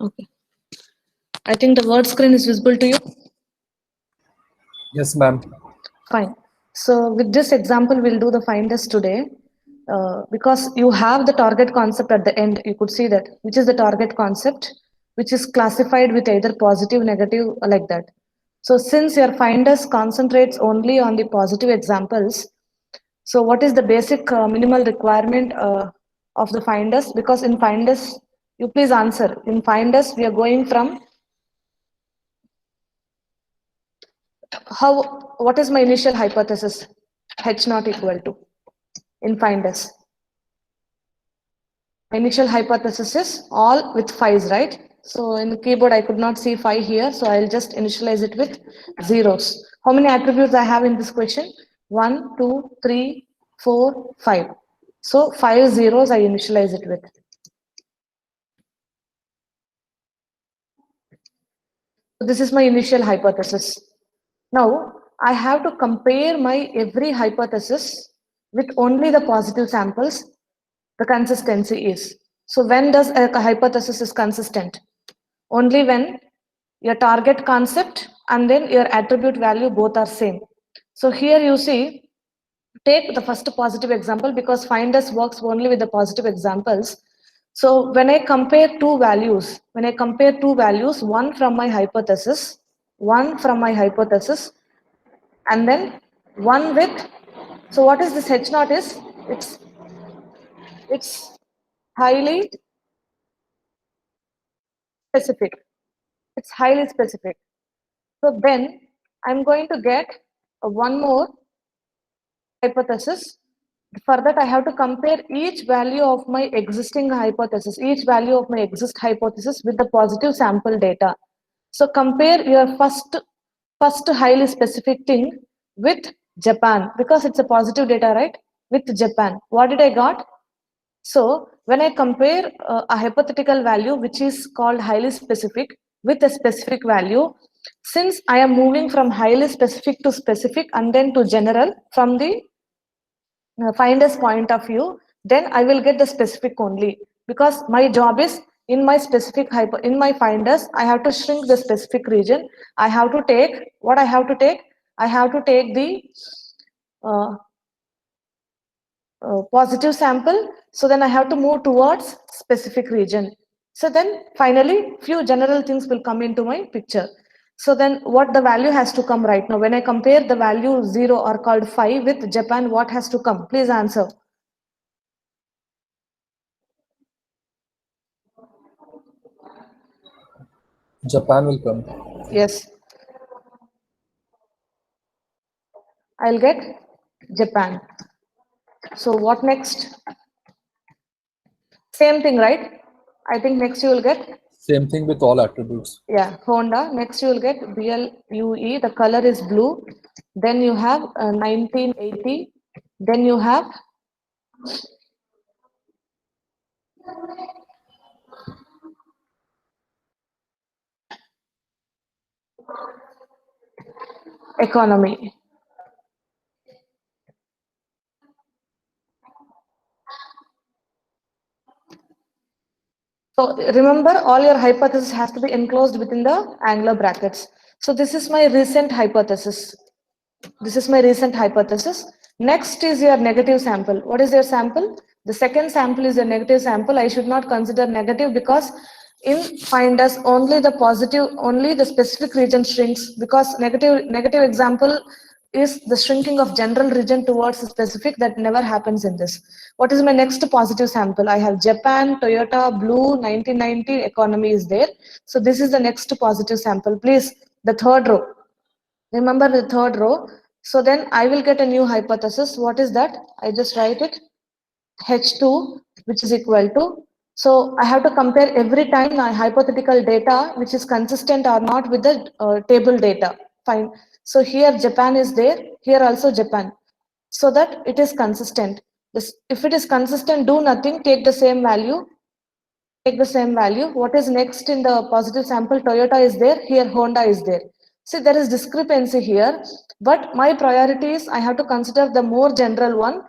Okay. I think the word screen is visible to you. Yes, ma'am. Fine. So with this example, we'll do the finders today. Because you have the target concept at the end, you could see that, which is the target concept, which is classified with either positive, negative, or like that. So since your finders concentrates only on the positive examples, so what is the basic minimal requirement of the finders? Because in finders, you please answer. In finders, we are going from how, what is my initial hypothesis? H not equal to in finders. Initial hypothesis is all with fives, right? So in the keyboard, I could not see 5 here, so I'll just initialize it with zeros. How many attributes I have in this question? 1, 2, 3, 4, 5. So 5 zeros I initialize it with. This is my initial hypothesis. Now, I have to compare my every hypothesis with only the positive samples. The consistency is. So when does a hypothesis is consistent? Only when your target concept and then your attribute value both are same. So here you see, take the first positive example because finders works only with the positive examples. So when I compare two values, one from my hypothesis, and then one with, so what is this H naught is? It's highly specific. It's highly specific. So then I'm going to get one more hypothesis. For that, I have to compare each value of my existing hypothesis, each value of my exist hypothesis with the positive sample data. So compare your first highly specific thing with Japan because it's a positive data, right? With Japan. What did I got? So when I compare a hypothetical value which is called highly specific with a specific value, since I am moving from highly specific to specific and then to general from the finder's point of view, then I will get the specific only because my job is in my specific in my finders, I have to shrink the specific region. I have to take what I have to take. I have to take the uh, positive sample. So then I have to move towards specific region. So then finally few general things will come into my picture. So then what the value has to come right now? When I compare the value 0 or called 5 with Japan, what has to come? Please answer. Japan will come. Yes, I'll get Japan. So what next? Same thing, right? I think next you will get, Same thing with all attributes. yeah, Honda. Next you will get BLUE. The color is blue. Then you have 1980. Then you have economy. So remember, all your hypothesis has to be enclosed within the angular brackets. So this is my recent hypothesis. This is my recent hypothesis. Next is your negative sample. What is your sample? The second sample is a negative sample. I should not consider negative because in finders only the positive, only the specific region shrinks because negative example is the shrinking of general region towards a specific that never happens in this. What is my next positive sample? I have Japan, Toyota, Blue, 1990, economy is there. So this is the next positive sample. Please, the third row. Remember the third row. So then I will get a new hypothesis. What is that? I just write it H2, which is equal to. So I have to compare every time my hypothetical data, which is consistent or not with the table data. Fine. So here Japan is there. Here also Japan. So that it is consistent. This, if it is consistent, do nothing. Take the same value. Take the same value. What is next in the positive sample? Toyota is there. Here Honda is there. See, there is discrepancy here, but my priority is I have to consider the more general one.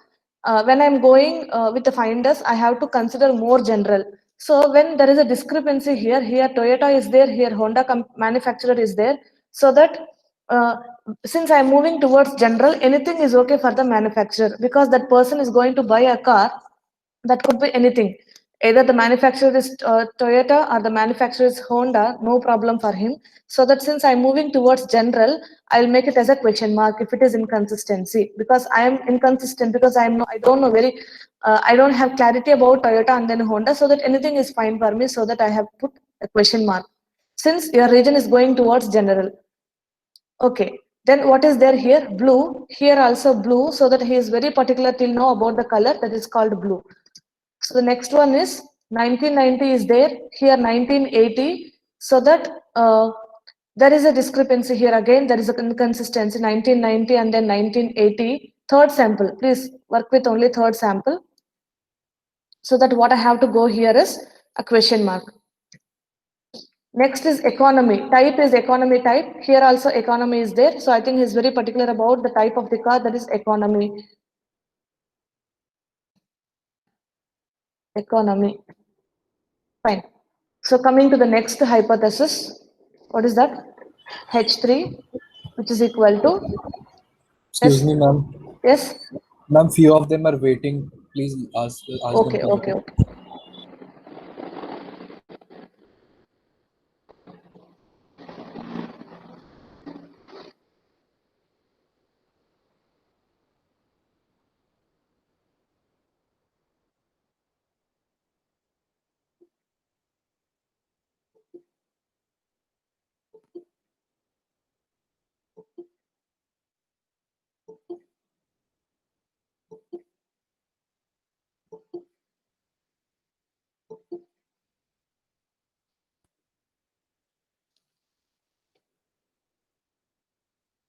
When I'm going with the finders, I have to consider more general. So when there is a discrepancy here Toyota is there, here Honda manufacturer is there. So that uh, since I'm moving towards general, anything is okay for the manufacturer because that person is going to buy a car. That could be anything. Either the manufacturer is Toyota or the manufacturer is Honda, no problem for him. So that since I'm moving towards general, I'll make it as a question mark if it is inconsistency, because I am inconsistent, because I don't know very I don't have clarity about Toyota and then Honda, so that anything is fine for me, so that I have put a question mark. Since your region is going towards general. Okay, then what is there here? Blue. Here also blue, so that he is very particular till now about the color, that is called blue. So the next one is 1990 is there, here 1980, so that there is a discrepancy here again, there is a inconsistency, 1990 and then 1980. Third sample, please work with only third sample. So that what I have to go here is a question mark. Next is economy. Type is economy type. Here also economy is there. So I think he's very particular about the type of the car, that is economy. Economy. Fine. So coming to the next hypothesis, what is that? H3, which is equal to, Excuse yes, me, ma'am. yes, Ma'am, few of them are waiting. Please ask them okay, to okay, wait. okay.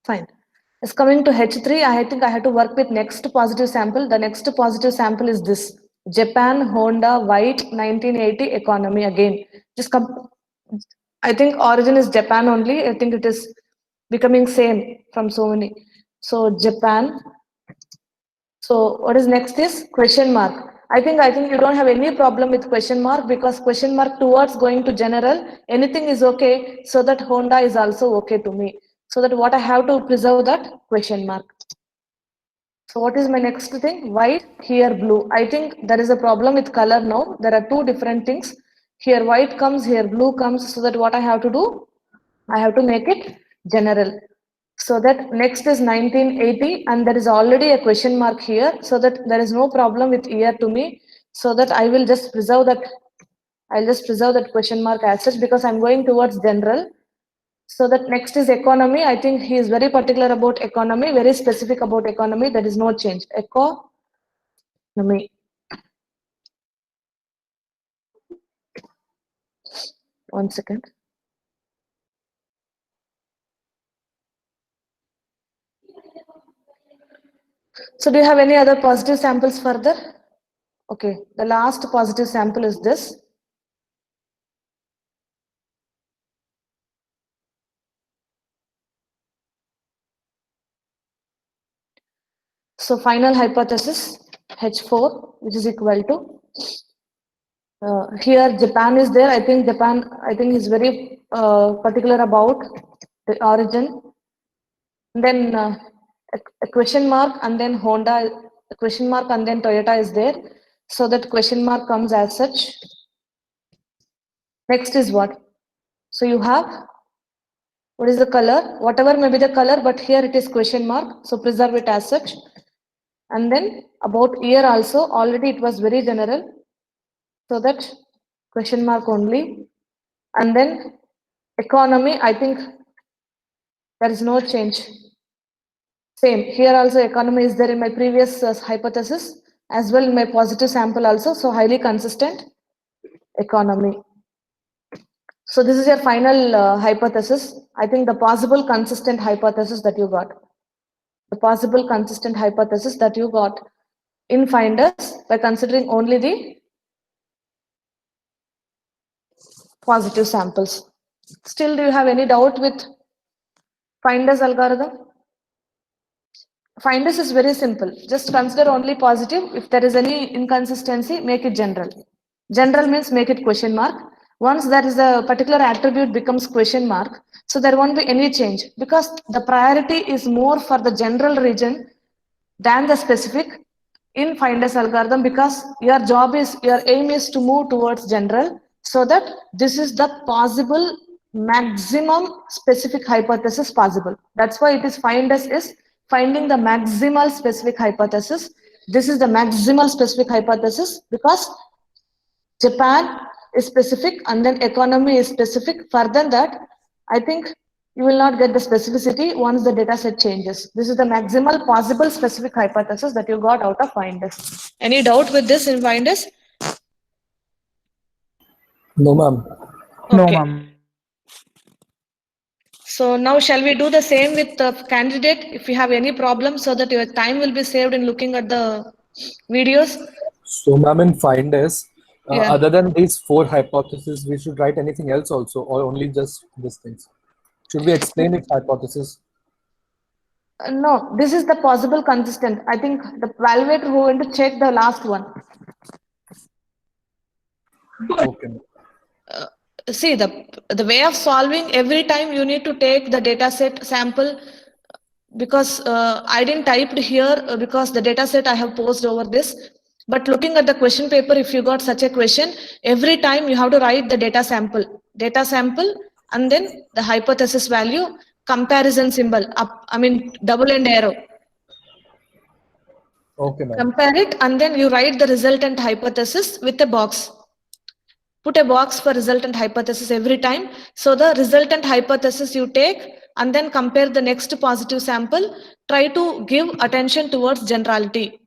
Fine. As coming to H3, I think I have to work with next positive sample. The next positive sample is this. Japan, Honda, White, 1980 economy again. Just come. I think origin is Japan only. I think it is becoming same from so many. So Japan. So what is next is question mark. I think you don't have any problem with question mark, because question mark towards going to general, anything is okay, so that Honda is also okay to me. So that what I have to preserve that question mark. So what is my next thing? White, here blue. I think there is a problem with color now. There are two different things. Here white comes, here blue comes, so that what I have to do? I have to make it general. So that next is 1980 and there is already a question mark here, so that there is no problem with year to me. So that I will just preserve that. I'll just preserve that question mark as such, because I'm going towards general. So that next is economy. I think he is very particular about economy, very specific about economy. There is no change. Economy. One second. So do you have any other positive samples further? Okay, the last positive sample is this. So final hypothesis, H4, which is equal to, here Japan is there. I think Japan, I think is very particular about the origin. And then a question mark and then Honda, a question mark and then Toyota is there. So that question mark comes as such. Next is what? So you have, what is the color? Whatever may be the color, but here it is question mark. So preserve it as such. And then about year also, already it was very general. So that question mark only. And then economy, I think there is no change. Same, here also economy is there in my previous hypothesis, as well in my positive sample also, so highly consistent economy. So this is your final hypothesis. I think the possible consistent hypothesis that you got. The possible consistent hypothesis that you got in finders by considering only the positive samples. Still, do you have any doubt with finders algorithm? Finders is very simple. Just consider only positive. If there is any inconsistency, make it general. General means make it question mark. Once there is a particular attribute becomes question mark, so there won't be any change because the priority is more for the general region than the specific in finders algorithm, because your aim is to move towards general, so that this is the possible maximum specific hypothesis possible. That's why it is finders is finding the maximal specific hypothesis. This is the maximal specific hypothesis because Japan is specific and then economy is specific. Further that, I think you will not get the specificity once the data set changes. This is the maximal possible specific hypothesis that you got out of finders. Any doubt with this in finders? No, ma'am. No, Okay. ma'am. So now shall we do the same with the candidate if you have any problem, so that your time will be saved in looking at the videos? So, ma'am, in finders, Yeah. other than these four hypotheses, we should write anything else also, or only just these things? Should we explain each hypothesis? No, this is the possible consistent. I think the evaluator who going to check the last one. Okay. See, the way of solving, every time you need to take the data set sample, because I didn't type it here because the data set I have posed over this. But looking at the question paper, if you got such a question, every time you have to write the data sample, and then the hypothesis value, comparison symbol, up, I mean double end arrow. Okay, ma'am. Compare it, and then you write the resultant hypothesis with a box. Put a box for resultant hypothesis every time. So the resultant hypothesis you take and then compare the next positive sample. Try to give attention towards generality.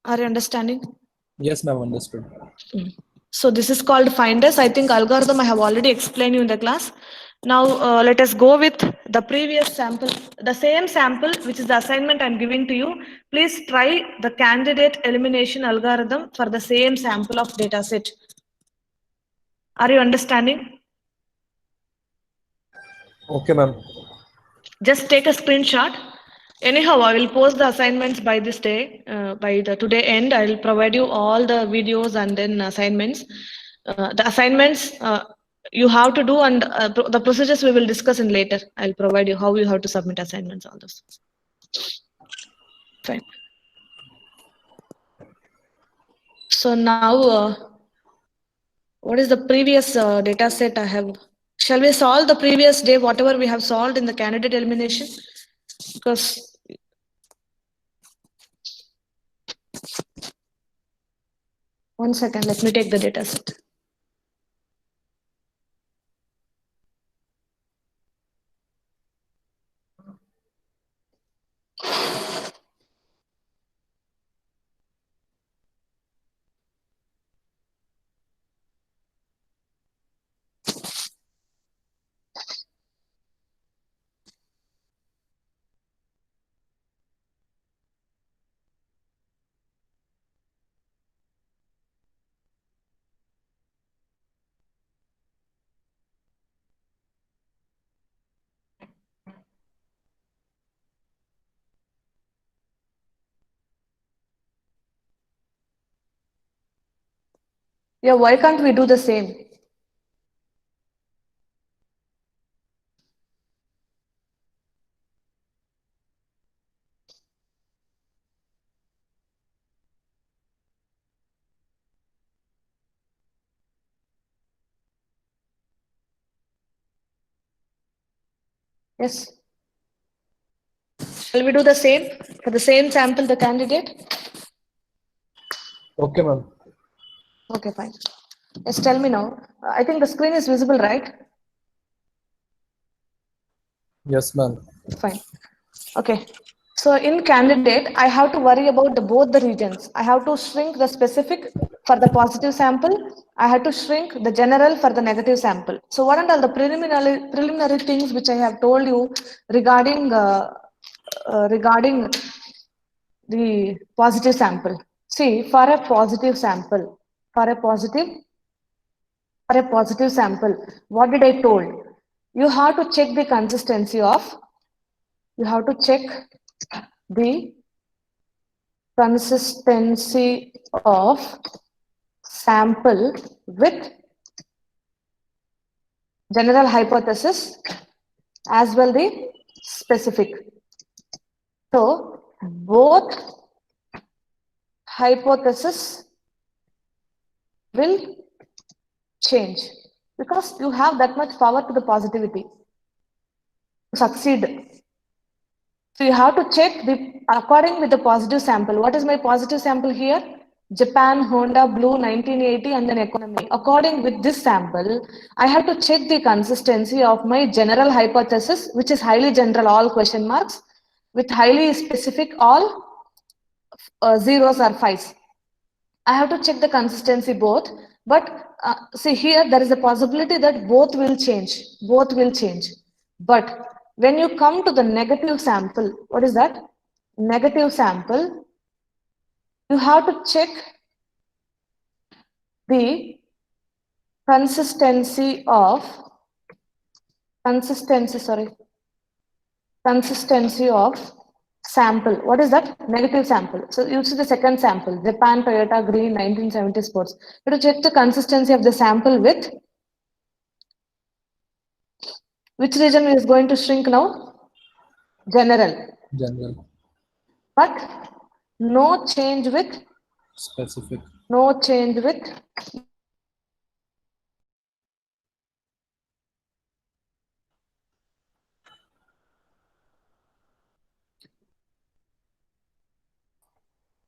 Are you understanding? Yes, ma'am, understood. So this is called finders. I think algorithm I have already explained you in the class. Now let us go with the previous sample, the same sample, which is the assignment I'm giving to you. Please try the candidate elimination algorithm for the same sample of data set. Are you understanding? Okay, ma'am. Just take a screenshot. Anyhow, I will post the assignments by this day. By the today end, I will provide you all the videos and then assignments. The assignments you have to do, and the procedures we will discuss in later. I'll provide you how you have to submit assignments, all those. Fine. So now, what is the previous data set I have? Shall we solve the previous day, whatever we have solved in the candidate elimination? Because one second, let me take the data set. Yeah, why can't we do the same? Yes. Shall we do the same for the same sample, the candidate? Okay, ma'am. Okay, fine. Yes, tell me now. I think the screen is visible, right? Yes, ma'am. Fine. Okay. So in candidate, I have to worry about both the regions. I have to shrink the specific for the positive sample. I have to shrink the general for the negative sample. So what are all the preliminary things which I have told you regarding regarding the positive sample? See, for a positive sample, for a positive sample, what did I told? You have to check the consistency of, you have to check the consistency of sample with general hypothesis as well the specific. So both hypothesis will change because you have that much power to the positivity to succeed. So you have to check the according with the positive sample. What is my positive sample here? Japan, Honda, Blue, 1980, and then economy. According with this sample, I have to check the consistency of my general hypothesis, which is highly general, all question marks, with highly specific, all zeros or fives. I have to check the consistency both, but see here, there is a possibility that both will change. Both will change. But when you come to the negative sample, what is that? Negative sample, you have to check the consistency of sample. What is that? Negative sample. So you see the second sample, Japan, Toyota, Green, 1970 sports. You have to check the consistency of the sample with which region is going to shrink now? General. General. But no change with Specific. no change with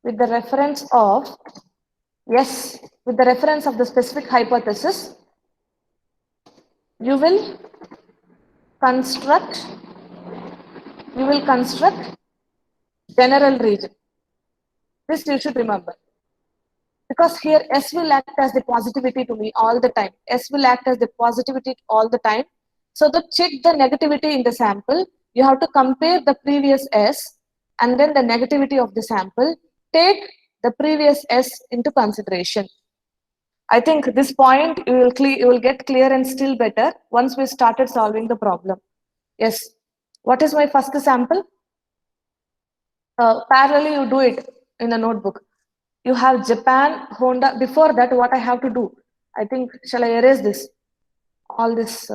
with the reference of with the reference of the specific hypothesis, you will construct general region. This you should remember. Because here S will act as the positivity to me all the time. S will act as the positivity all the time. So to check the negativity in the sample, you have to compare the previous S and then the negativity of the sample. Take the previous S into consideration. I think this point you will get clear and still better once we started solving the problem. Yes. What is my first sample? Parallelly, you do it in a notebook. You have Japan, Honda. Before that, what I have to do? I think, shall I erase this? All this.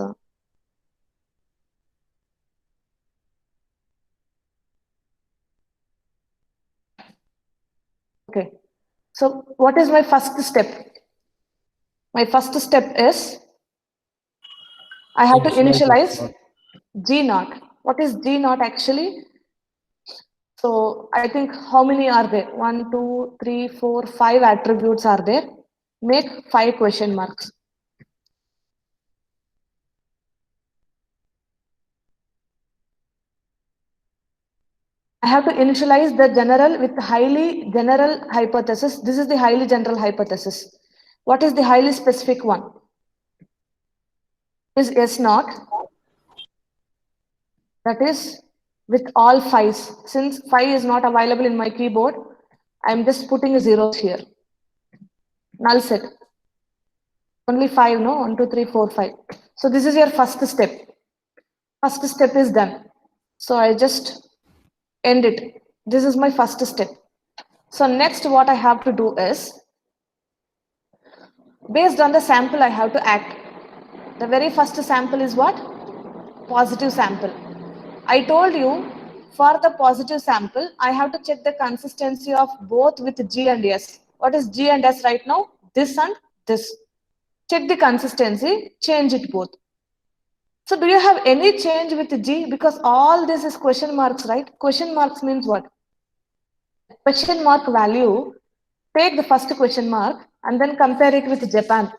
Okay. So what is my first step? My first step is I have to initialize G naught. What is G naught actually? So I think how many are there? 1, 2, 3, 4, 5 attributes are there. Make 5 question marks. I have to initialize the general with highly general hypothesis. This is the highly general hypothesis. What is the highly specific one? Is S naught. That is with all 5s. Since 5 is not available in my keyboard, I am just putting zeros here. Null set. Only 5, no? 1, 2, 3, 4, 5. So this is your first step. First step is done. So I just end it. This is my first step. So next what I have to do is, based on the sample I have to act. The very first sample is what? Positive sample. I told you for the positive sample, I have to check the consistency of both with G and S. What is G and S right now? This and this. Check the consistency, change it both. So do you have any change with G? Because all this is question marks, right? Question marks means what? Question mark value, take the first question mark and then compare it with Japan.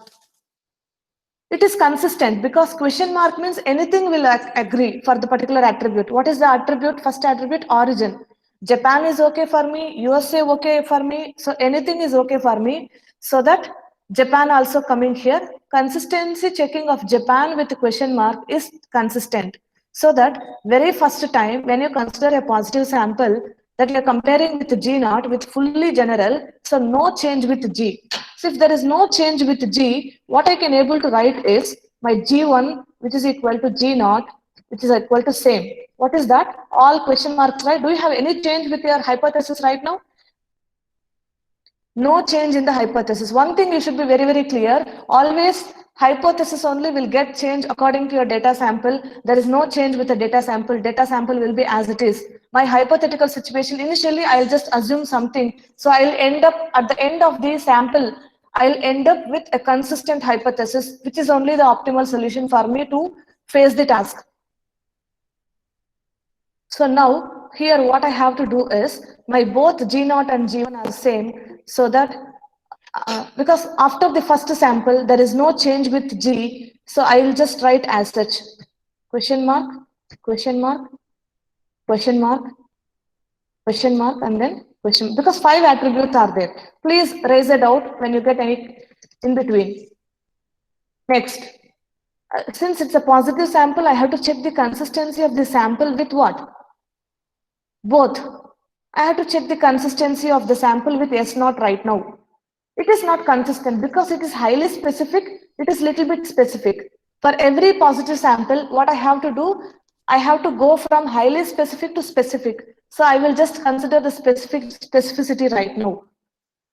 It is consistent because question mark means anything will agree for the particular attribute. What is the attribute? First attribute, origin. Japan is okay for me, USA okay for me, so anything is okay for me. So that Japan also coming here. Consistency checking of Japan with question mark is consistent. So that very first time when you consider a positive sample, that you're comparing with G naught with fully general, so no change with G. So if there is no change with G, what I can able to write is my G1, which is equal to G naught, which is equal to same. What is that? All question marks, right? Do you have any change with your hypothesis right now? No change in the hypothesis. One thing you should be very, very clear. Always hypothesis only will get change according to your data sample. There is no change with the data sample. Data sample will be as it is. My hypothetical situation, initially I'll just assume something. So I'll end up at the end of the sample, I'll end up with a consistent hypothesis, which is only the optimal solution for me to face the task. So now here what I have to do is my both G0 and G1 are same, so that because after the first sample there is no change with G, so I will just write as such question mark, question mark, question mark, question mark, and then question, because 5 attributes are there. Please raise a doubt when you get any in between. Next, since it's a positive sample, I have to check the consistency of the sample with what? Both. I have to check the consistency of the sample with S0 right now. It is not consistent because it is highly specific, it is little bit specific. For every positive sample, what I have to do, I have to go from highly specific to specific. So I will just consider the specificity right now.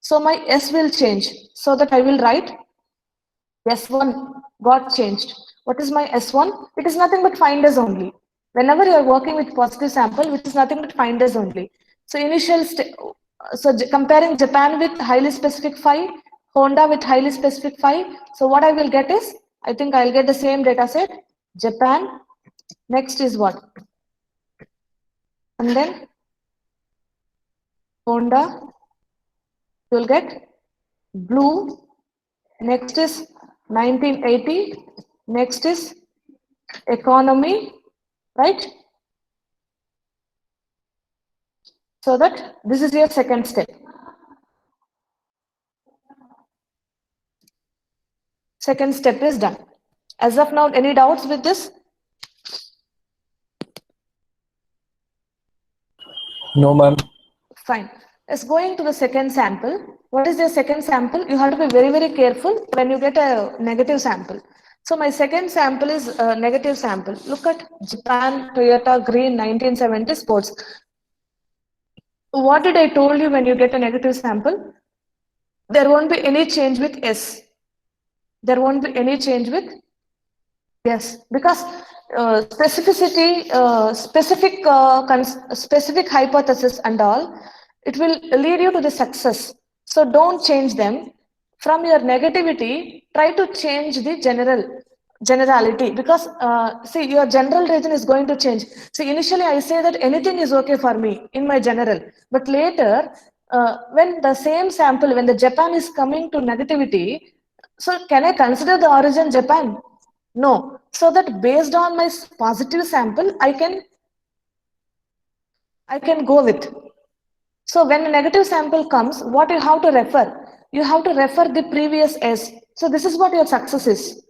So my S will change, so that I will write S1 got changed. What is my S1? It is nothing but finders only. Whenever you are working with positive sample, which is nothing but finders only. So comparing Japan with highly specific 5, Honda with highly specific 5. So what I will get is, I think I'll get the same data set. Japan. Next is what? And then Honda. You'll get blue. Next is 1980. Next is economy, right? So that this is your second step. Second step is done. As of now, any doubts with this? No, ma'am. Fine. Let's going to the second sample. What is your second sample? You have to be very, very careful when you get a negative sample. So my second sample is a negative sample. Look at Japan Toyota Green 1970 sports. What did I told you when you get a negative sample? There won't be any change with S. There won't be any change with yes, because specificity, specific hypothesis and all, it will lead you to the success. So don't change them. From your negativity, try to change the generality, because see, your general region is going to change. See, initially I say that anything is okay for me in my general, but later when the same sample, when the Japan is coming to negativity, so can I consider the origin Japan? No. So that based on my positive sample, I can go with. So when a negative sample comes, what you have to refer? You have to refer the previous S. So this is what your success is.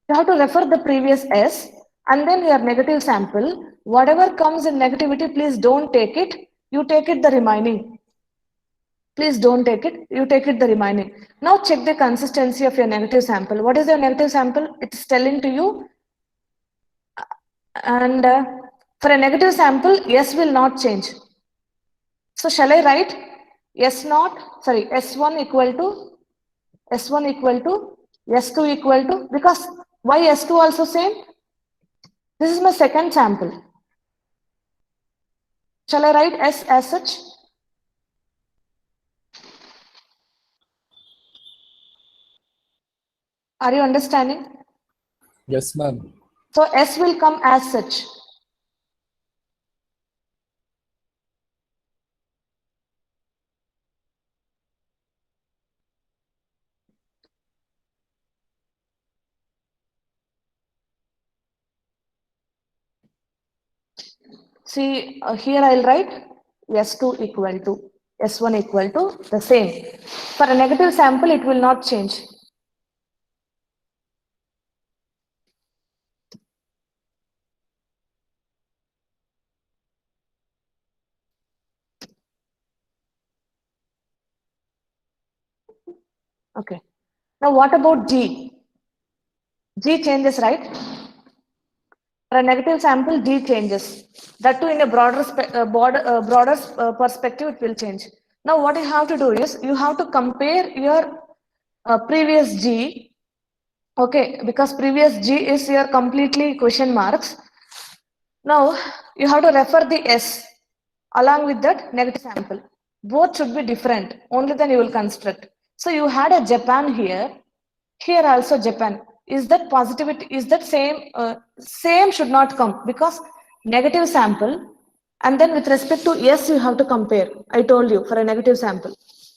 You have to refer the previous S, and then your negative sample. Whatever comes in negativity, please don't take it. You take it the remaining. Please don't take it. You take it the remaining. Now check the consistency of your negative sample. What is your negative sample? It's telling to you. And for a negative sample, S will not change. So shall I write S1 equal to S1 equal to S2 equal to, because why S2 also same? This is my second sample. Shall I write S as such? Are you understanding? Yes, ma'am. So S will come as such. See, here I'll write S2 equal to S1 equal to the same. For a negative sample, it will not change. Okay. Now what about G? G changes, right? For a negative sample, G changes. That too in a broader perspective, it will change. Now what you have to do is you have to compare your previous G, okay, because previous G is your completely question marks. Now you have to refer the S along with that negative sample. Both should be different, only then you will construct. So you had a Japan here, here also Japan. Is that positivity, is that same? Same should not come because negative sample, and then with respect to S you have to compare. I told you for a negative sample.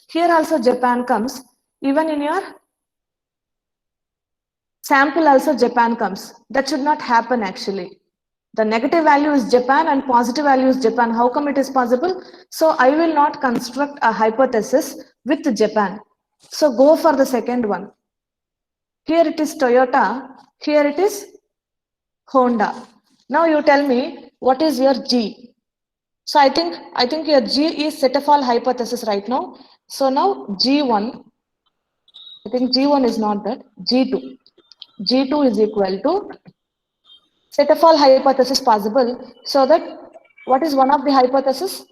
Here also Japan comes, even in your sample also Japan comes. That should not happen actually. The negative value is Japan and positive value is Japan. How come it is possible? So I will not construct a hypothesis with Japan. So go for the second one. Here it is Toyota, here it is Honda. Now you tell me what is your G. So I think your G is set of all hypothesis right now. So now G1, I think G1 is not that, G2. G2 is equal to set of all hypothesis possible, so that what is one of the hypothesis?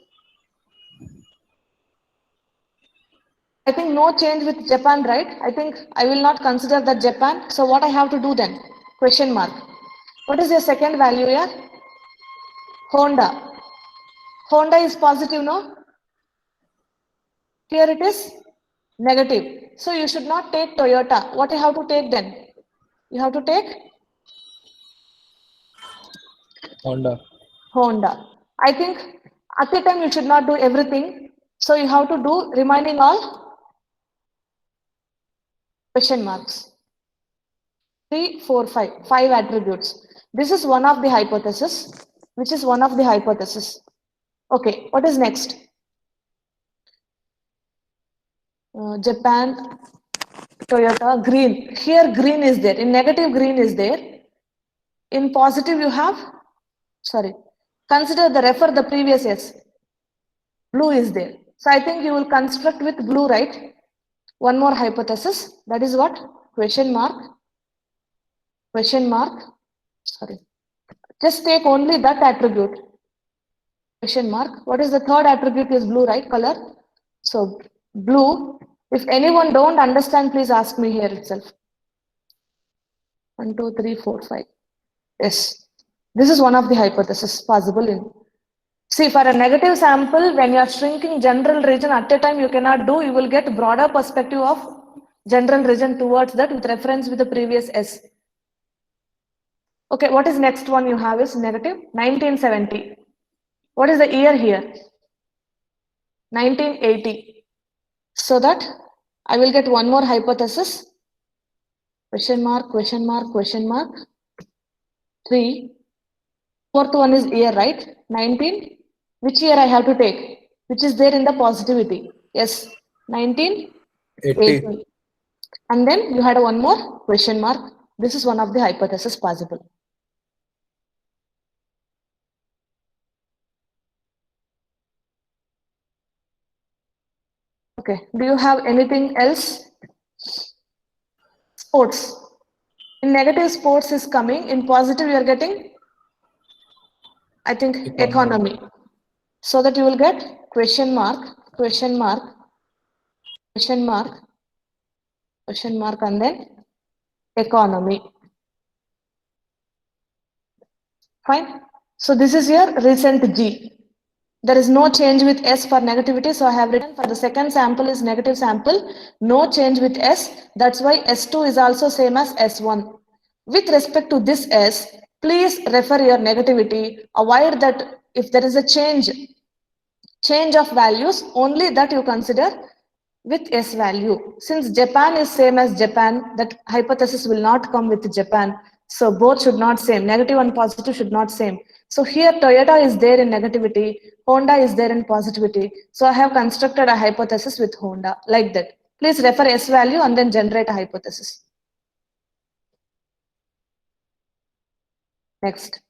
I think no change with Japan, right? I think I will not consider that Japan. So what I have to do then? Question mark. What is your second value here? Honda. Honda is positive, no? Here it is negative. So you should not take Toyota. What you have to take then? You have to take Honda. Honda. I think at the time you should not do everything. So you have to do remaining all question marks. 3, 4, 5. 5 attributes. This is one of the hypothesis. Which is one of the hypothesis. Okay, what is next? Japan, Toyota, green. Here green is there. In negative, green is there. In positive, you have, sorry, consider the refer the previous S. Blue is there. So I think you will construct with blue, right? One more hypothesis. That is what? Question mark. Question mark. Sorry. Just take only that attribute. Question mark. What is the third attribute is blue, right? Color. So blue. If anyone don't understand, please ask me here itself. 1, 2, 3, 4, 5. Yes. This is one of the hypotheses possible in. See, for a negative sample, when you are shrinking general region at a time, you cannot do, you will get broader perspective of general region towards that with reference with the previous S. Okay, what is next one you have is negative 1970. What is the year here? 1980. So that I will get one more hypothesis. Question mark, question mark, question mark. 3. Fourth one is year, right? 19. Which year I have to take? Which is there in the positivity? Yes, 1980. 80. And then you had one more question mark. This is one of the hypotheses possible. Okay, do you have anything else? Sports. In negative, sports is coming. In positive, you are getting, I think, economy. So that you will get question mark, question mark, question mark, question mark, and then economy. Fine. So this is your recent G. There is no change with S for negativity. So I have written for the second sample is negative sample. No change with S. That's why S2 is also same as S1. With respect to this S, please refer your negativity. Avoid that if there is a change of values, only that you consider with S value. Since Japan is same as Japan, that hypothesis will not come with Japan. So both should not same. Negative and positive should not same. So here Toyota is there in negativity, Honda is there in positivity. So I have constructed a hypothesis with Honda like that. Please refer S value and then generate a hypothesis. Next.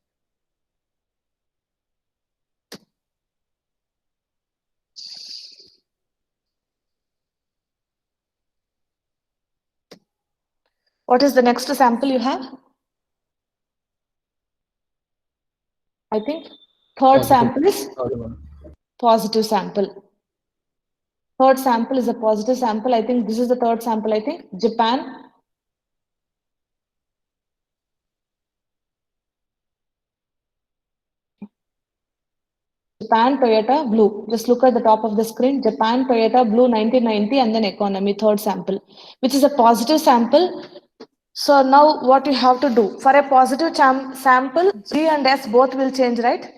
What is the next sample you have? I think third Positive. sample is Third one. positive sample. Third sample is a positive sample. I think this is the third sample, I think. Japan. Japan, Toyota, blue. Just look at the top of the screen. Japan, Toyota, blue 1990, and then economy, third sample, which is a positive sample. So now what you have to do, for a positive sample, G and S both will change, right?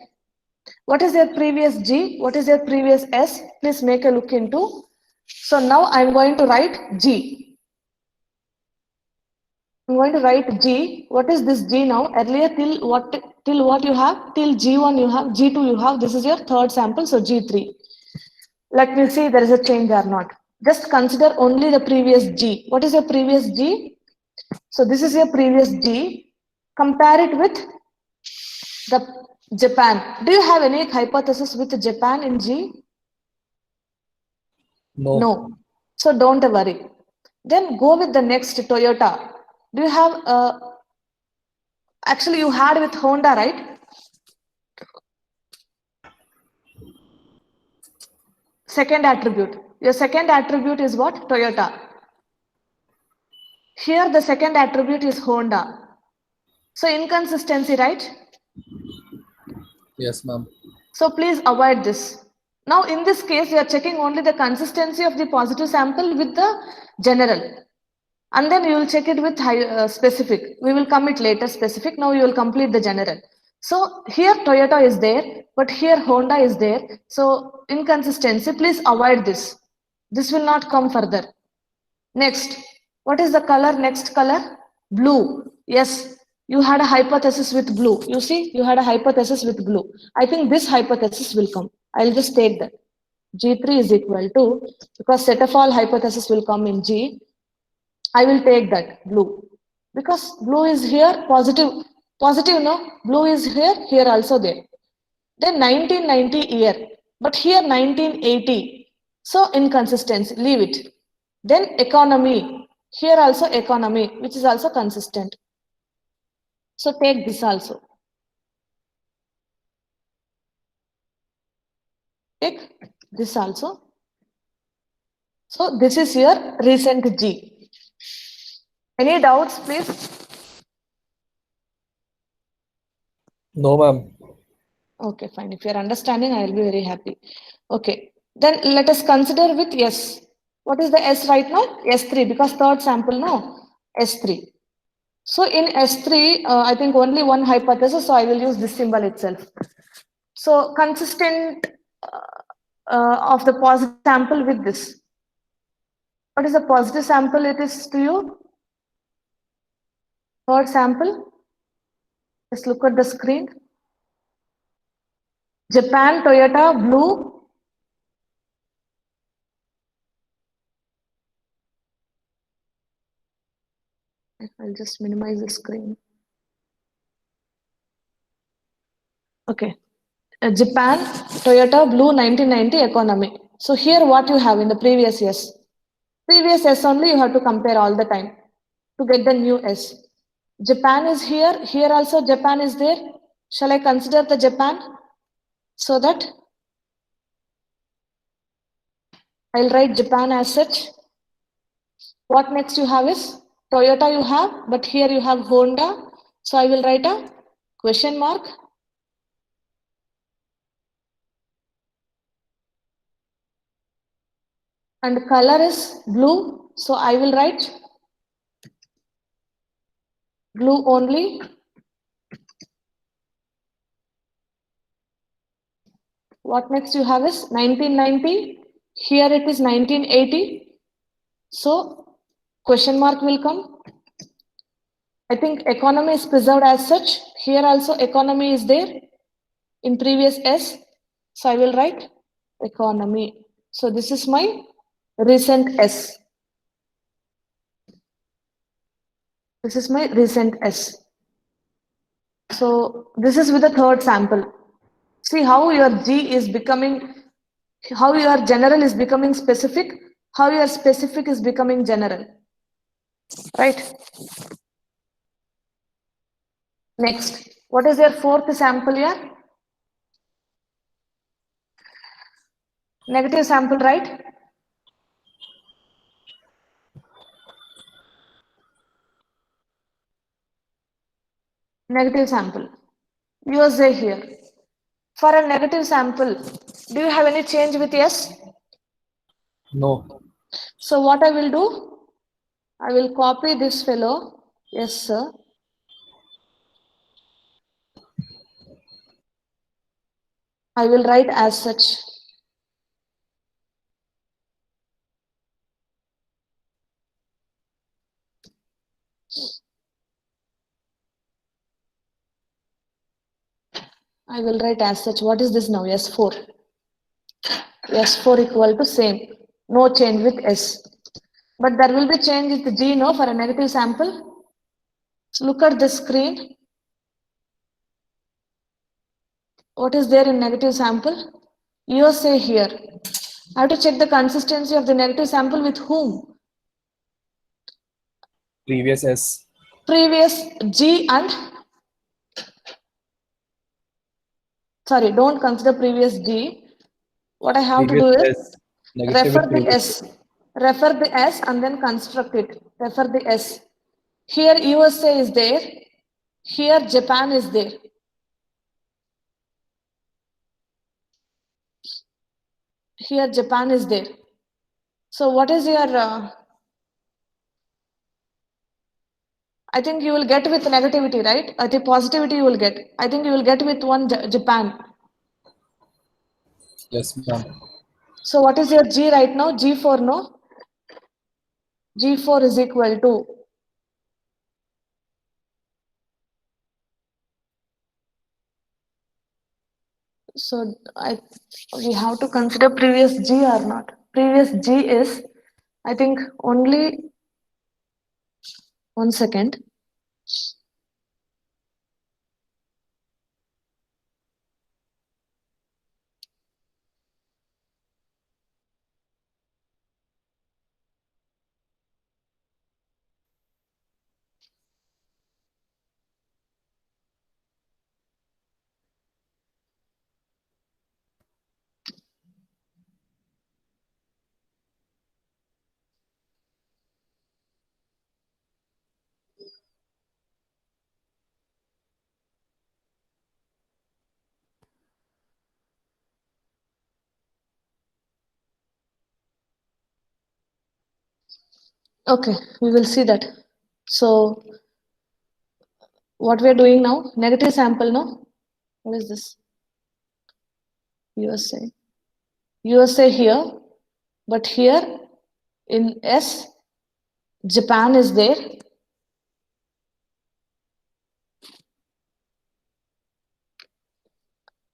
What is their previous G? What is their previous S? Please make a look into. So now I'm going to write G. I'm going to write G. What is this G now? Earlier till what you have? Till G1 you have, G2 you have. This is your third sample, so G3. Let me see there is a change or not. Just consider only the previous G. What is your previous G? So this is your previous G. Compare it with the Japan. Do you have any hypothesis with Japan in G? No. No. So don't worry. Then go with the next Toyota. Do you have, actually you had with Honda, right? Second attribute. Your second attribute is what? Toyota. Here the second attribute is Honda. So inconsistency, right? Yes, ma'am. So please avoid this. Now in this case, you are checking only the consistency of the positive sample with the general. And then you will check it with specific. We will come it later specific. Now you will complete the general. So here Toyota is there, but here Honda is there. So inconsistency, please avoid this. This will not come further. Next, what is the color? Next color? Blue. Yes, you had a hypothesis with blue. You see, you had a hypothesis with blue. I think this hypothesis will come. I'll just take that. G3 is equal to, because set of all hypothesis will come in G, I will take that blue. Because blue is here, positive. Positive, no? Blue is here also there. Then 1990 year, but here 1980. So inconsistency, leave it. Then economy, here also economy, which is also consistent. So take this also. Take this also. So this is your recent G. Any doubts, please? No, ma'am. Okay, fine. If you're understanding, I will be very happy. Okay, then let us consider with S. What is the S right now? S3, because third sample, no? S3. So in S3, I think only one hypothesis, so I will use this symbol itself. So consistent of the positive sample with this. What is the positive sample it is to you? Third sample. Just look at the screen. Japan, Toyota, blue. I'll just minimize the screen. Okay. Japan, Toyota, blue 1990 economy. So here what you have in the previous years. Previous S only you have to compare all the time to get the new S. Japan is here. Here also Japan is there. Shall I consider the Japan? So that I'll write Japan as such. What next you have is Toyota you have, but here you have Honda. So I will write a question mark. And color is blue. So I will write blue only. What next you have is 1990. Here it is 1980. So question mark will come. I think economy is preserved as such. Here also economy is there in previous S. So I will write economy. So this is my recent S. This is my recent S. So this is with the third sample. See how your G is becoming, how your general is becoming specific, how your specific is becoming general. Right? Next, what is your fourth sample here? Negative sample, right? Negative sample. USA here. For a negative sample, do you have any change with S? No. So what I will do, I will copy this fellow. Yes, sir. I will write as such. I will write as such. What is this now? S4. S4 equal to same. No change with S. But there will be change with G, no, for a negative sample. So look at the screen. What is there in negative sample? USA here. I have to check the consistency of the negative sample with whom? Previous S. Previous G and, sorry, don't consider previous G. What I have to Previous do is S. Negative refer with the previous. S. Refer the S and then construct it. Refer the S. Here USA is there. Here Japan is there. Here Japan is there. So what is your, I think you will get with negativity, right? I think positivity you will get. I think you will get with one Japan. Yes, ma'am. So what is your G right now? G4, no? G4 is equal to, so we have to consider previous G or not. Previous G is, I think only, 1 second. Okay, we will see that. So what we are doing now, negative sample, no? What is this? USA. USA here, but here in S, Japan is there.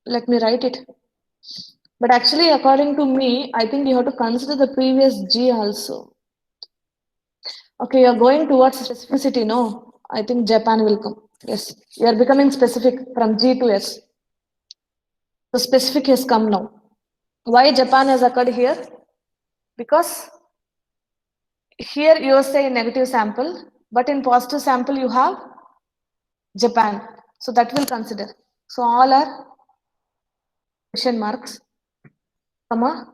Let me write it. But actually, according to me, I think you have to consider the previous G also. Okay, you're going towards specificity, no? I think Japan will come. Yes, you are becoming specific from G to S. The specific has come now. Why Japan has occurred here? Because here you say negative sample, but in positive sample you have Japan. So that will consider. So all are question marks, comma.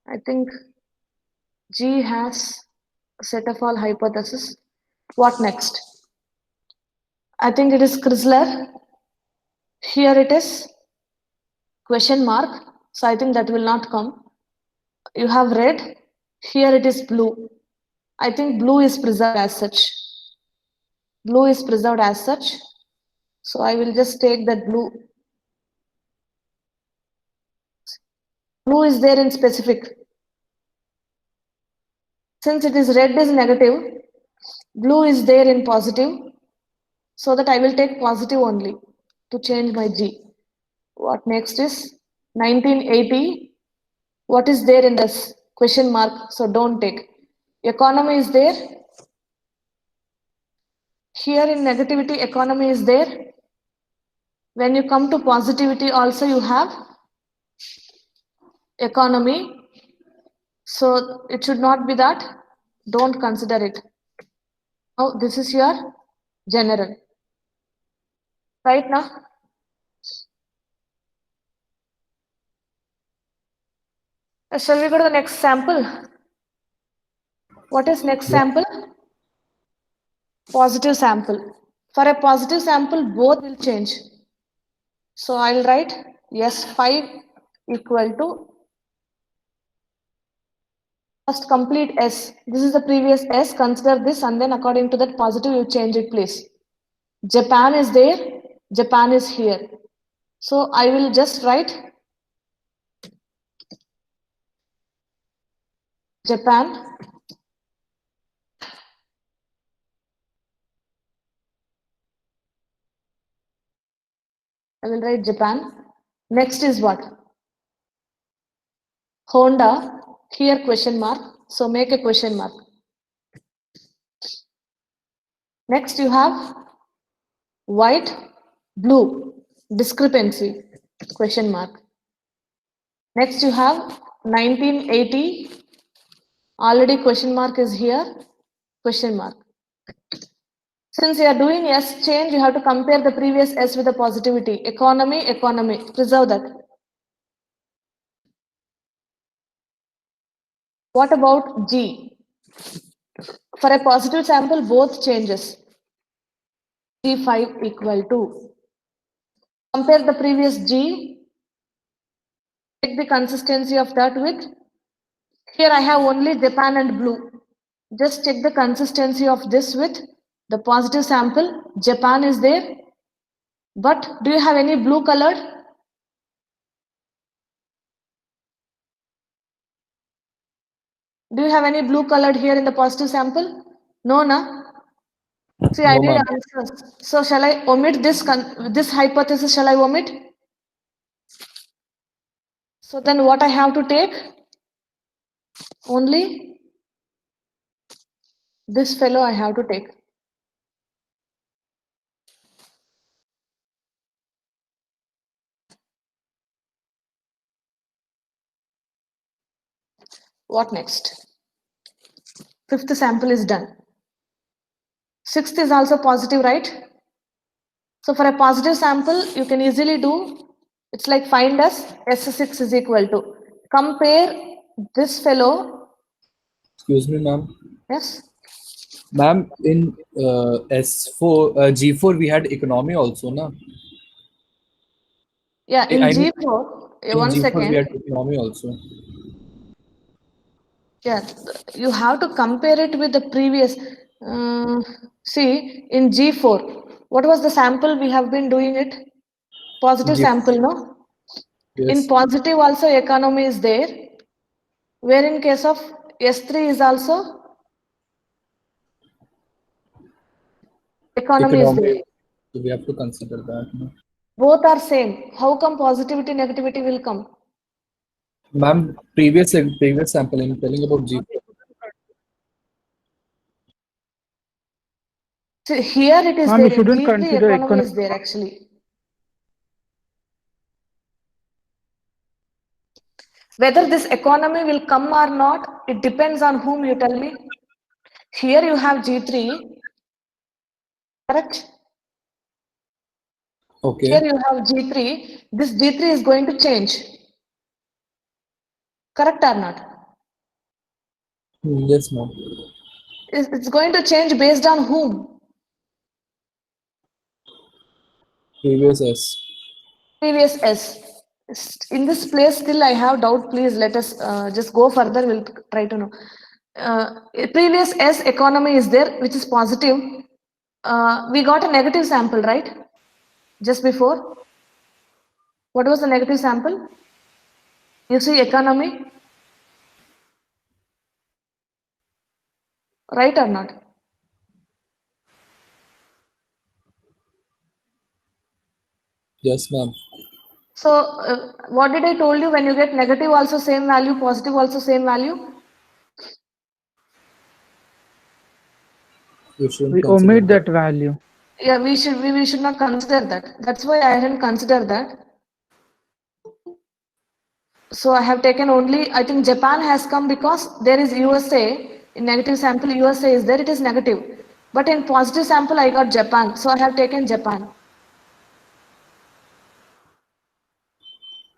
I think G has set of all hypothesis. What next? I think it is Chrysler. Here it is question mark. So I think that will not come. You have red. Here it is blue. I think blue is preserved as such. Blue is preserved as such. So I will just take that blue. Blue is there in specific. Since it is red is negative, blue is there in positive. So that I will take positive only to change my G. What next is 1980. What is there in this question mark? So don't take. Economy is there. Here in negativity, economy is there. When you come to positivity, also you have economy. So it should not be that. Don't consider it. Now this is your general. Right now? Shall we go to the next sample? What is next Yeah. sample? Positive sample. For a positive sample, both will change. So I'll write S5 equal to first complete S. This is the previous S. Consider this, and then according to that positive, you change it, please. Japan is there. Japan is here. So I will just write Japan. I will write Japan. Next is what? Honda. Here question mark. So make a question mark. Next you have white, blue, discrepancy, question mark. Next you have 1980, already question mark is here, question mark. Since you are doing S change, you have to compare the previous S with the positivity. Economy, economy, preserve that. What about G? For a positive sample, both changes. G5 equal to. Compare the previous G. Check the consistency of that with. Here I have only Japan and blue. Just check the consistency of this with the positive sample. Japan is there. But do you have any blue colored? Do you have any blue colored here in the positive sample? No, na? See, I No, need ma'am. answers. So shall I omit this hypothesis? Shall I omit? So then what I have to take? Only this fellow I have to take. What next? Fifth sample is done. Sixth is also positive, right? So for a positive sample, you can easily do, it's like find us S6 is equal to. Compare this fellow. Excuse me, ma'am. Yes. Ma'am, in S4, G4, we had economy also, na? Yeah, in I mean, G4, in one G4, we second. had economy also. Yeah, you have to compare it with the previous. See, in G4, what was the sample we have been doing it? Positive G4, sample, no? In yes. positive also economy is there, where in case of S3 is also economy is there. Economy, so we have to consider that, no? Both are same. How come positivity, negativity will come? Ma'am, previous sample, I'm telling about G4. See, here it is Ma'am, there. we In shouldn't G3, consider economy economic. is there actually. Whether this economy will come or not, it depends on whom you tell me. Here you have G3, correct? Here Okay. you have G3. This G3 is going to change. Correct or not? Yes, ma'am. It's going to change based on whom? Previous S. Previous S. In this place, still I have doubt. Please let us just go further. We'll try to know. Previous S economy is there, which is positive. We got a negative sample, right? Just before. What was the negative sample? You see economy, right or not? Yes, ma'am. So what did I told you? When you get negative also same value, positive also same value. You shouldn't We consider omit that. that value. Yeah, we should not consider that. That's why I didn't consider that. So I have taken only, I think Japan has come because there is USA. In negative sample, USA is there, it is negative. But in positive sample, I got Japan. So I have taken Japan.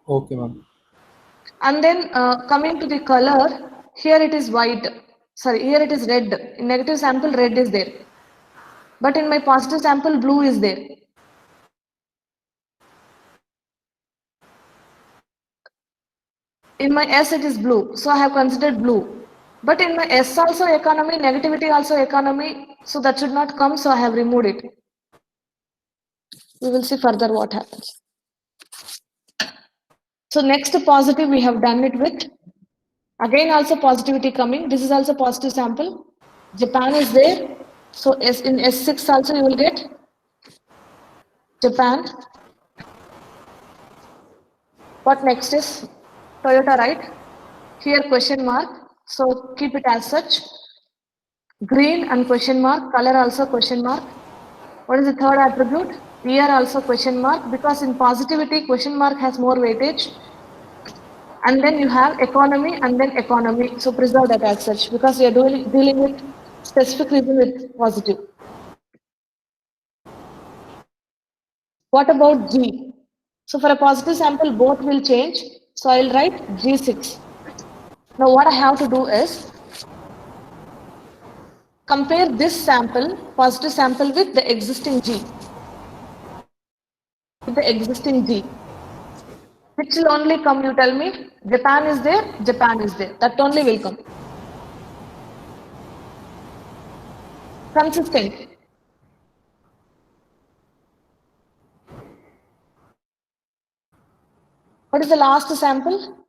Okay, ma'am. And then coming to the color, here it is white. Sorry, here it is red. In negative sample, red is there. But in my positive sample, blue is there. In my S, it is blue. So I have considered blue. But in my S also economy, negativity also economy. So that should not come. So I have removed it. We will see further what happens. So next positive, we have done it with. Again also positivity coming. This is also positive sample. Japan is there. So in S6 also you will get Japan. What next is Toyota, right? Here question mark. So keep it as such. Green and question mark. Color also question mark. What is the third attribute? Year also question mark, because in positivity question mark has more weightage. And then you have economy and then economy. So preserve that as such, because we are dealing with specific reason with positive. What about G? So for a positive sample, both will change. So I'll write G6. Now what I have to do is compare this sample, positive sample, with the existing G. With the existing G. Which will only come, you tell me? Japan is there, Japan is there. That only will come. Consistent. What is the last sample?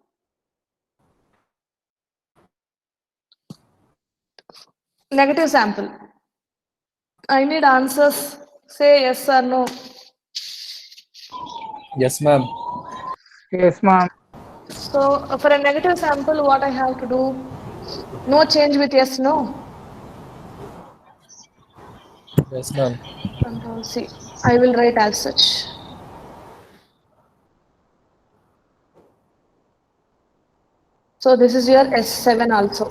Negative sample. I need answers. Say yes or no. Yes, ma'am. Yes, ma'am. So for a negative sample, what I have to do? No change with yes, no. Yes, ma'am. Control C. I will write as such. So this is your S7 also.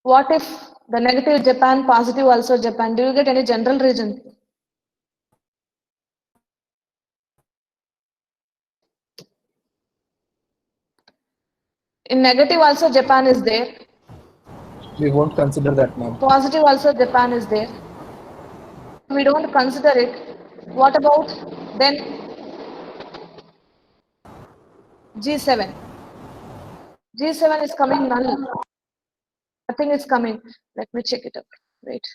What if the negative Japan, positive also Japan? Do you get any general region? In negative also Japan is there. We won't consider that, ma'am. Positive also Japan is there. We don't consider it. What about then G7? G7 is coming null. Nothing is coming. Let me check it up. Wait.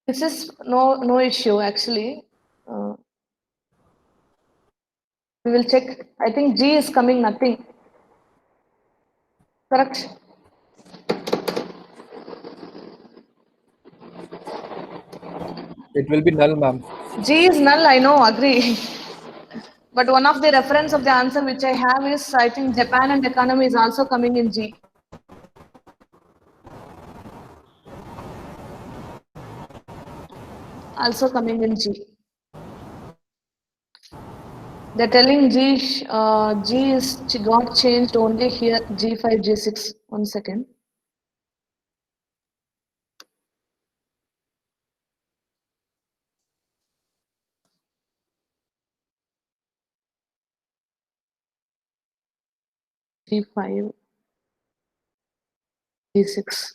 This is no issue actually. We will check. I think G is coming nothing. Correct. It will be null, ma'am. G is null, I know, agree. But one of the reference of the answer which I have is, I think Japan and economy is also coming in G. Also coming in G. They're telling G is got changed only here, G5, G6. 1 second. G5, G6.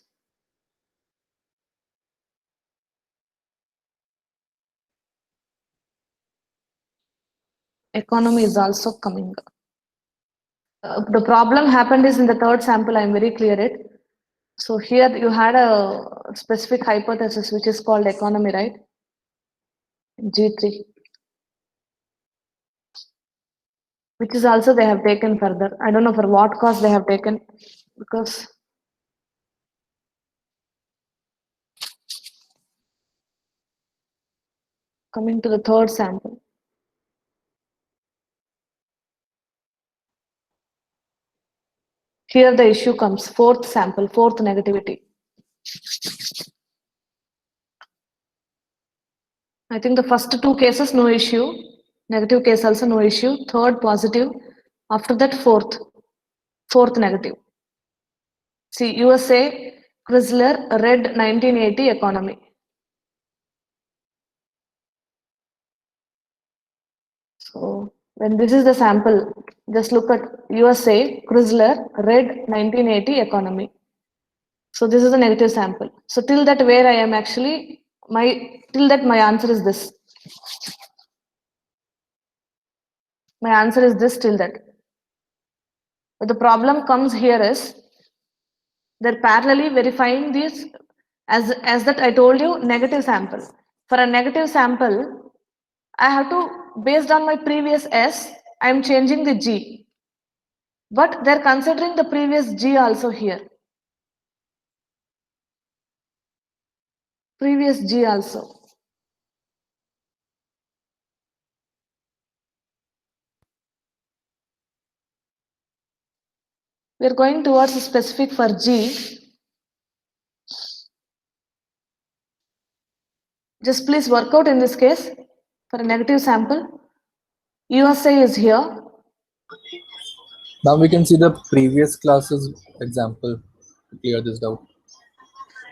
Economy is also coming. The problem happened is in the third sample, I'm very clear it. So here you had a specific hypothesis which is called economy, right? G3, which is also they have taken further. I don't know for what cause they have taken, because coming to the third sample. Here the issue comes, fourth sample, fourth negativity. I think the first two cases, no issue. Negative case also no issue. Third positive. After that, fourth negative. See, USA, Chrysler, red 1980 economy. So when this is the sample, just look at USA, Chrysler, red 1980 economy. So this is the negative sample. So till that where I am actually, till that my answer is this. My answer is this till that. But the problem comes here is, they're parallelly verifying this as that I told you, negative sample. For a negative sample, I have to, based on my previous S, I am changing the G. But they're considering the previous G also here. Previous G also. We're going towards a specific for G. Just please work out in this case for a negative sample. USA is here. Now we can see the previous classes example to clear this doubt.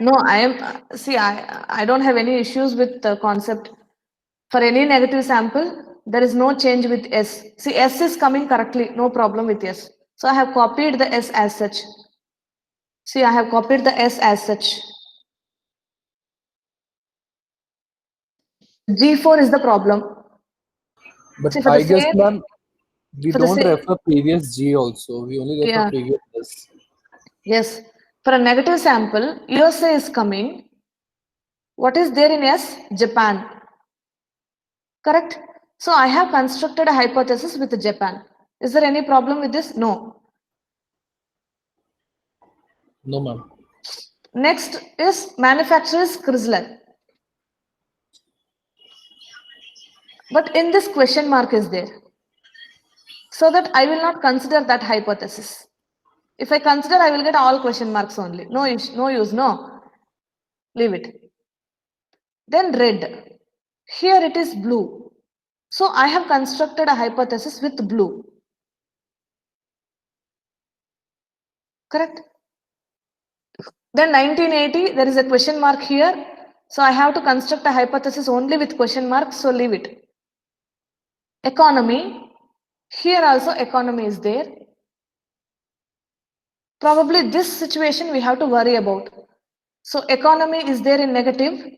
No, I don't have any issues with the concept. For any negative sample, there is no change with S. See, S is coming correctly, no problem with S. So I have copied the S as such. See, I have copied the S as such. G4 is the problem. But See, for the I guess, same, ma'am, we for the don't same, refer previous G also. We only refer yeah, previous S. yes. For a negative sample, USA is coming. What is there in S? Japan. Correct? So I have constructed a hypothesis with Japan. Is there any problem with this? No. No, ma'am. Next is manufacturers Chrysler. But in this question mark is there. So that I will not consider that hypothesis. If I consider, I will get all question marks only. No use, no use, no. Leave it. Then red. Here it is blue. So I have constructed a hypothesis with blue. Correct? Then 1980, there is a question mark here. So I have to construct a hypothesis only with question mark. So leave it. Economy. Here also economy is there. Probably this situation we have to worry about. So economy is there in negative.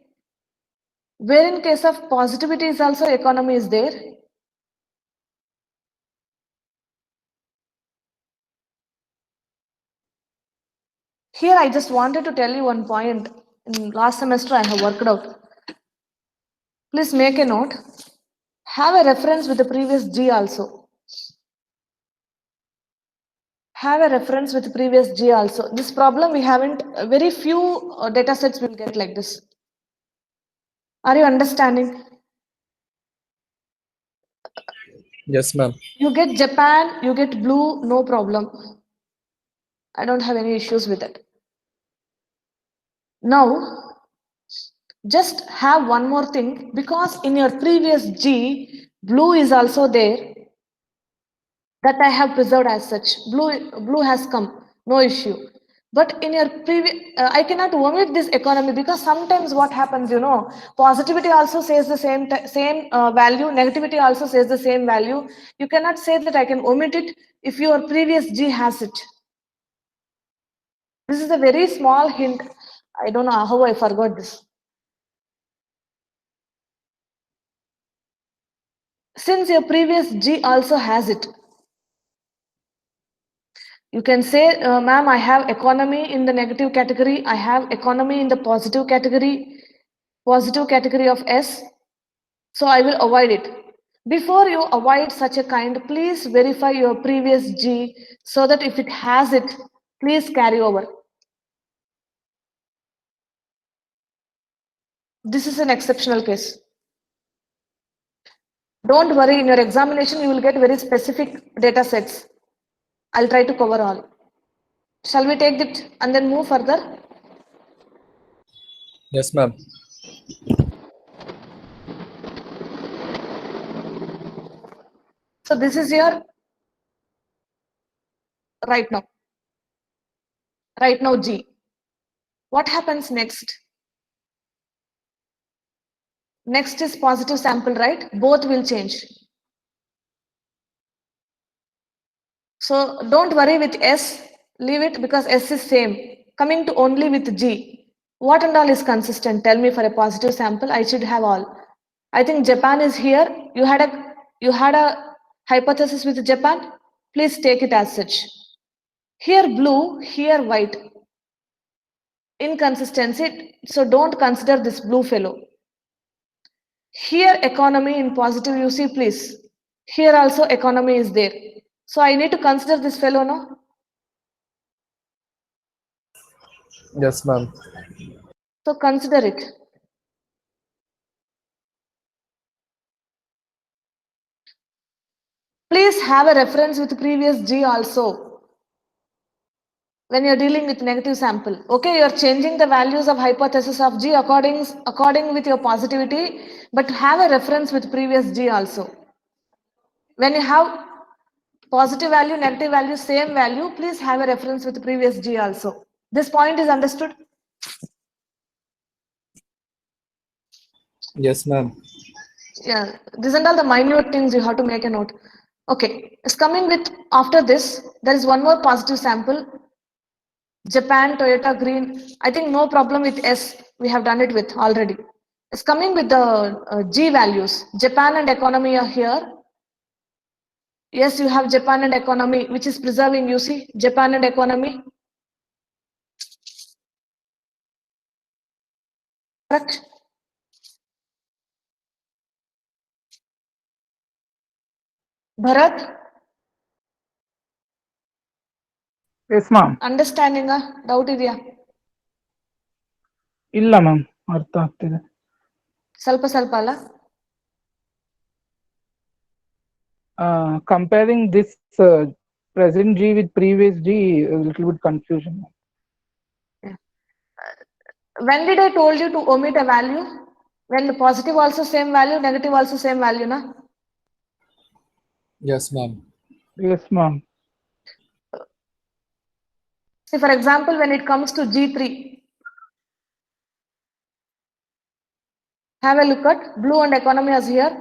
Where in case of positivity is also economy is there. Here I just wanted to tell you one point. In last semester I have worked out. Please make a note. Have a reference with the previous G also. Have a reference with previous G also. This problem we haven't, very few data sets will get like this. Are you understanding? Yes, ma'am. You get Japan, you get blue, no problem. I don't have any issues with it. Now, just have one more thing, because in your previous G, blue is also there, that I have preserved as such. Blue has come, no issue. But in your previous, I cannot omit this economy, because sometimes what happens, positivity also says the same value, negativity also says the same value. You cannot say that I can omit it if your previous G has it. This is a very small hint. I don't know how I forgot this. Since your previous G also has it, you can say, ma'am, I have economy in the negative category, I have economy in the positive category of S, so I will avoid it. Before you avoid such a kind, please verify your previous G so that if it has it, please carry over. This is an exceptional case. Don't worry, in your examination, you will get very specific data sets. I'll try to cover all. Shall we take it and then move further? Yes, ma'am. So this is your right now. Right now G. What happens next? Next is positive sample, right? Both will change. So don't worry with S, leave it because S is same. Coming to only with G. What and all is consistent? Tell me for a positive sample, I should have all. I think Japan is here. You had a hypothesis with Japan. Please take it as such. Here blue, here white. Inconsistency. So don't consider this blue fellow. Here economy in positive, you see, please. Here also economy is there. So I need to consider this fellow, no? Yes, ma'am. So consider it. Please have a reference with previous G also when you're dealing with negative sample. Okay, you're changing the values of hypothesis of G according with your positivity, but have a reference with previous G also. When you have positive value, negative value, same value, please have a reference with previous G also. This point is understood? Yes, ma'am. Yeah, these are all the minute things you have to make a note. Okay, it's coming with, after this, there is one more positive sample. Japan, Toyota, Green. I think no problem with S. We have done it with already. It's coming with the G values. Japan and economy are here. Yes, you have Japan and economy, which is preserving, you see, Japan and economy. Correct? Bharat, Yes, ma'am. understanding, doubt idea? ಇಲ್ಲ ma'am ಅರ್ಥ ಆಗ್ತಿದೆ. ಸ್ವಲ್ಪ ಅಲ್ಲ? Comparing this present G with previous G, a little bit confusion. When did I told you to omit a value? When the positive also same value, negative also same value, na? Yes, ma'am. Yes, ma'am. See, for example, when it comes to G3, have a look at blue and economy as here.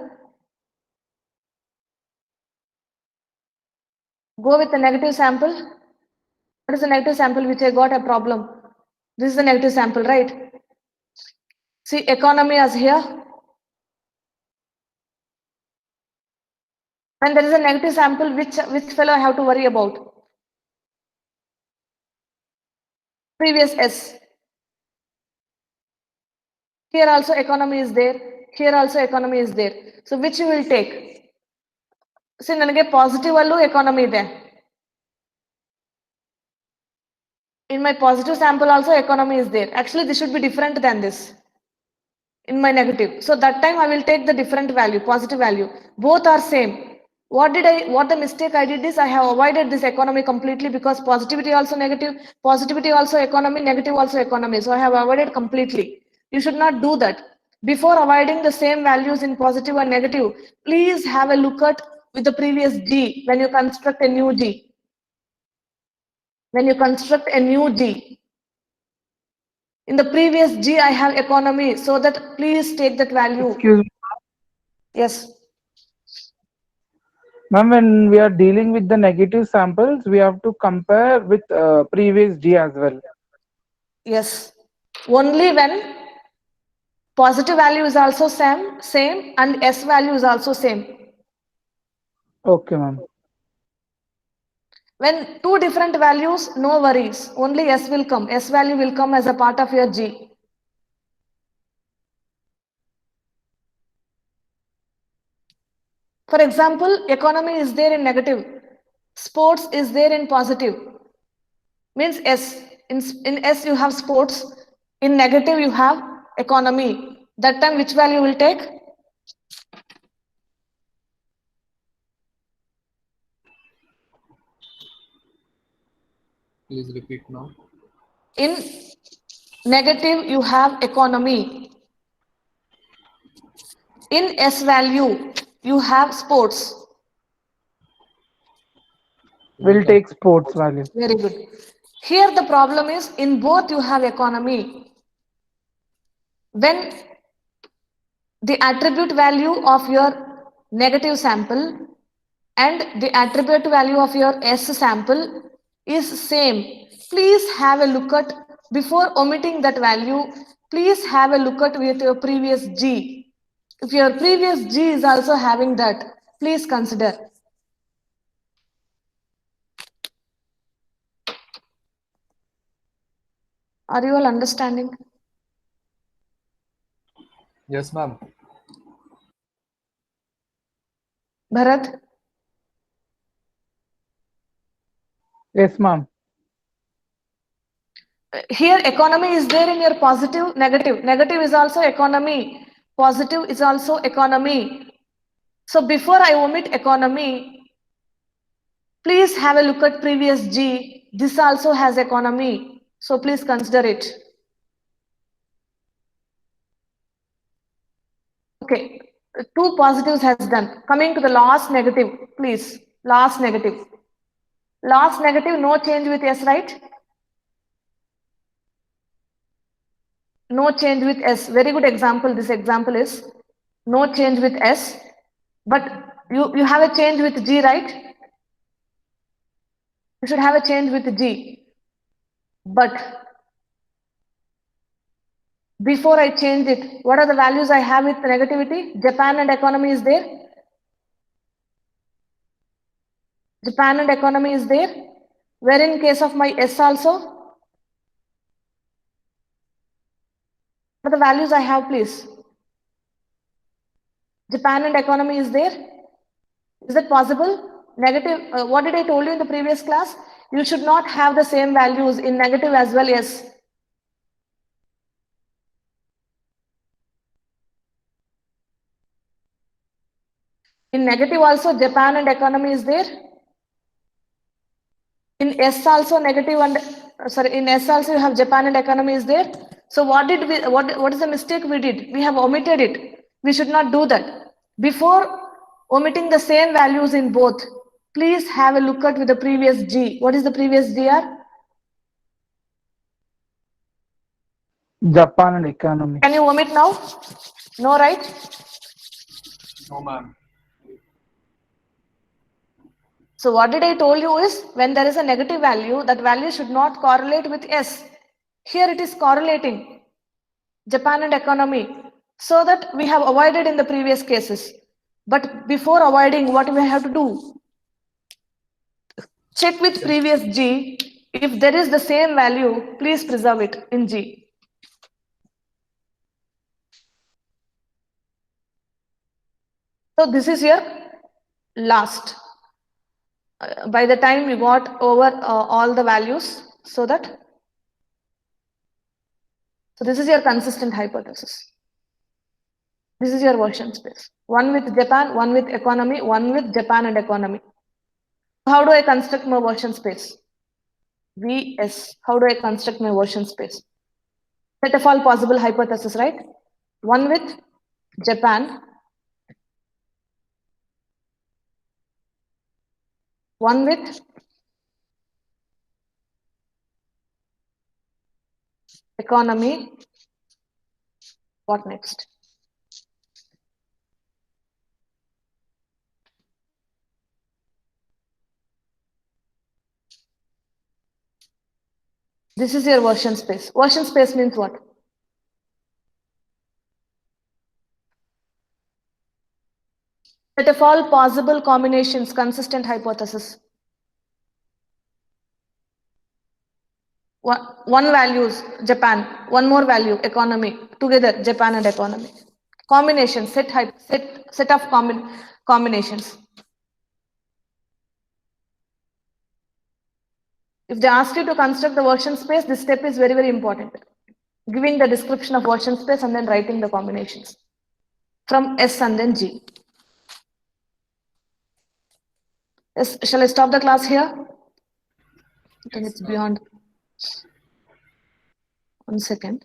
Go with the negative sample. What is the negative sample which I got a problem? This is the negative sample, right? See, economy as here. When there is a negative sample, which fellow I have to worry about? Previous S. Here also economy is there. Here also economy is there. So which you will take? See, ನನಗೆ positive ಅಲ್ಲೂ economy ಇದೆ. In my positive sample also economy is there. Actually, this should be different than this. In my negative. So that time I will take the different value, positive value. Both are same. What the mistake I did is I have avoided this economy completely because positivity also negative, positivity also economy, negative also economy. So I have avoided completely. You should not do that. Before avoiding the same values in positive and negative, please have a look at with the previous G when you construct a new G. When you construct a new G. In the previous G, I have economy, so that please take that value. Excuse me, Yes. ma'am. When we are dealing with the negative samples, we have to compare with previous G as well. Yes. Only when positive value is also same and S value is also same. Okay, ma'am. When two different values, no worries. Only S will come. S value will come as a part of your G. For example, economy is there in negative. Sports is there in positive. Means S. In S you have sports. In negative you have economy. That time which value will take? Please repeat now. In negative you have economy. In S value you have sports. We'll take sports value. Very good. Here the problem is in both you have economy. When the attribute value of your negative sample and the attribute value of your S sample is same, please have a look at, before omitting that value, please have a look at with your previous G. If your previous G is also having that, please consider. Are you all understanding? Yes, ma'am. Bharat? Yes, ma'am. Here economy is there in your positive, negative. Negative is also economy. Positive is also economy. So before I omit economy, please have a look at previous G. This also has economy. So please consider it. Okay. Two positives has done. Coming to the last negative, please. Last negative. Last negative, no change with S, right? No change with S. Very good example. This example is no change with S. But you have a change with G, right? You should have a change with G. But before I change it, what are the values I have with negativity? Japan and economy is there. Japan and economy is there. Where in case of my S also, what are the values I have, please? Japan and economy is there. Is that possible? Negative, what did I told you in the previous class? You should not have the same values in negative as well. Yes. In negative also, Japan and economy is there. In S also negative and sorry, in S also you have Japan and economy is there. So what did we, what is the mistake we did? We have omitted it. We should not do that. Before omitting the same values in both, please have a look at with the previous G. What is the previous GR? Japan and economy. Can you omit now? No, right? No, ma'am. So what did I told you is when there is a negative value, that value should not correlate with S. Here it is correlating Japan and economy, so that we have avoided in the previous cases. But before avoiding, what we have to do? Check with previous G. If there is the same value, please preserve it in G. So this is your last. By the time you got over all the values, so this is your consistent hypothesis. This is your version space. One with Japan, one with economy, one with Japan and economy. How do I construct my version space? VS. How do I construct my version space? Set of all possible hypotheses, right? One with Japan, one with economy. What next? This is your version space. Version space means what? Set of all possible combinations, consistent hypothesis. One values, Japan. One more value, economy. Together, Japan and economy. Combination, set of combinations. If they ask you to construct the version space, this step is very, very important. Giving the description of version space and then writing the combinations from S and then G. Yes, shall I stop the class here? I think it's beyond. 1 second.